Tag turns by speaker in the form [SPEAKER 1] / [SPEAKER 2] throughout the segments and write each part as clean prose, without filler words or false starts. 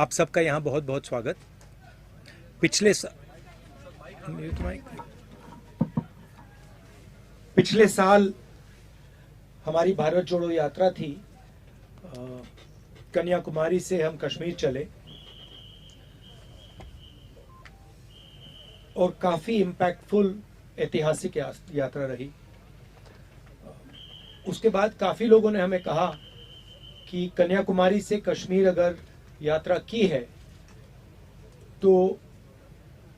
[SPEAKER 1] आप सबका यहाँ बहुत बहुत स्वागत। पिछले साल हमारी भारत जोड़ो यात्रा थी। कन्याकुमारी से हम कश्मीर चले और काफ़ी इम्पैक्टफुल ऐतिहासिक यात्रा रही। उसके बाद काफ़ी लोगों ने हमें कहा कि कन्याकुमारी से कश्मीर अगर यात्रा की है तो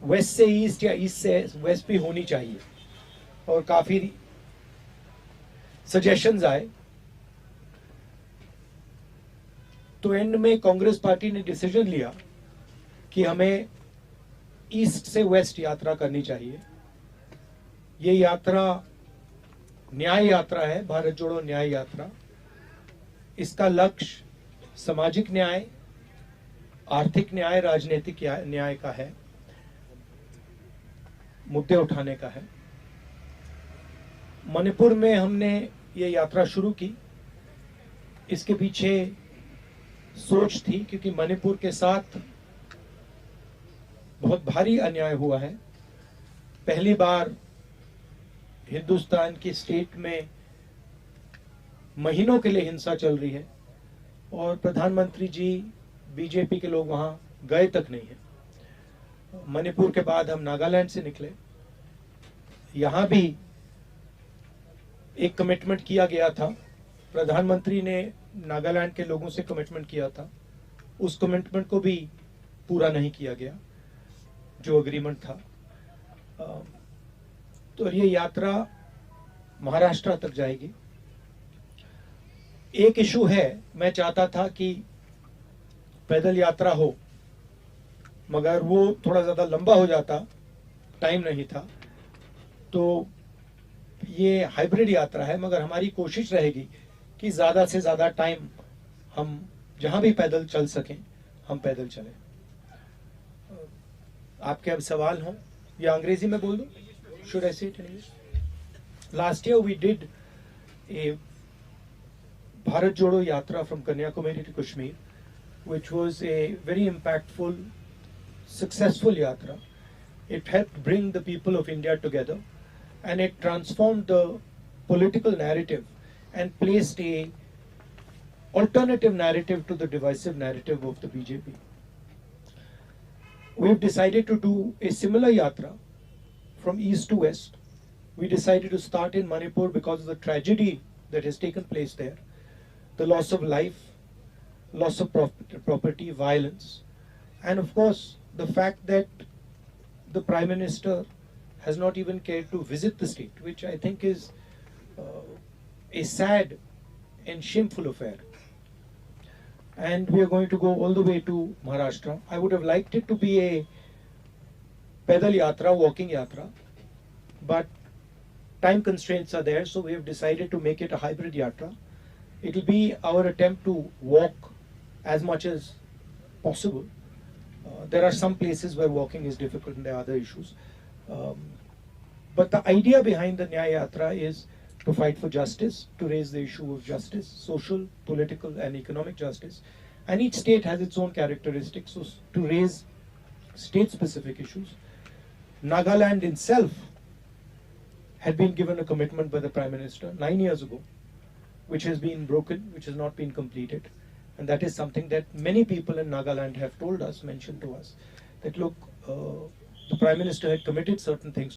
[SPEAKER 1] वेस्ट से ईस्ट या ईस्ट से वेस्ट भी होनी चाहिए, और काफ़ी सजेशंस आए। तो एंड में कांग्रेस पार्टी ने डिसीजन लिया कि हमें ईस्ट से वेस्ट यात्रा करनी चाहिए। ये यात्रा न्याय यात्रा है, भारत जोड़ो न्याय यात्रा। इसका लक्ष्य सामाजिक न्याय, आर्थिक न्याय, राजनीतिक न्याय का है, मुद्दे उठाने का है। मणिपुर में हमने ये यात्रा शुरू की। इसके पीछे सोच थी क्योंकि मणिपुर के साथ बहुत भारी अन्याय हुआ है। पहली बार हिंदुस्तान की स्टेट में महीनों के लिए हिंसा चल रही है और प्रधानमंत्री जी, बीजेपी के लोग वहां गए तक नहीं है। मणिपुर के बाद हम नागालैंड से निकले। यहां भी एक कमिटमेंट किया गया था। प्रधानमंत्री ने नागालैंड के लोगों से कमिटमेंट किया था, उस कमिटमेंट को भी पूरा नहीं किया गया जो एग्रीमेंट था। तो ये यात्रा महाराष्ट्र तक जाएगी। एक इशू है, मैं चाहता था कि पैदल यात्रा हो, मगर वो थोड़ा ज्यादा लंबा हो जाता, टाइम नहीं था। तो ये हाइब्रिड यात्रा है, मगर हमारी कोशिश रहेगी कि ज्यादा से ज्यादा टाइम हम जहां भी पैदल चल सकें हम पैदल चलें। आपके अब सवाल हो या अंग्रेजी में बोल दूं? Should I say it in English? Last year we did a Bharat Jodo Yatra from Kanyakumari to Kashmir, which was a very impactful, successful yatra. It helped bring the people of India together, and it transformed the political narrative and placed a alternative narrative to the divisive narrative of the BJP. We've decided to do a similar yatra from east to west. We decided to start in Manipur because of the tragedy that has taken place there, the loss of life, loss of property, violence, and of course the fact that the Prime Minister has not even cared to visit the state, which I think is a sad and shameful affair. And we are going to go all the way to Maharashtra. I would have liked it to be a pedal yatra, walking yatra, but time constraints are there, so we have decided to make it a hybrid yatra. It will be our attempt to walk as much as possible. There are some places where walking is difficult and there are other issues. But the idea behind the Nyaya Yatra is to fight for justice, to raise the issue of justice, social, political and economic justice. And each state has its own characteristics, so to raise state-specific issues. Nagaland itself had been given a commitment by the Prime Minister 9 years ago, which has been broken, which has not been completed. And that is something that many people in Nagaland have told us, mentioned to us, that look, the Prime Minister had committed certain things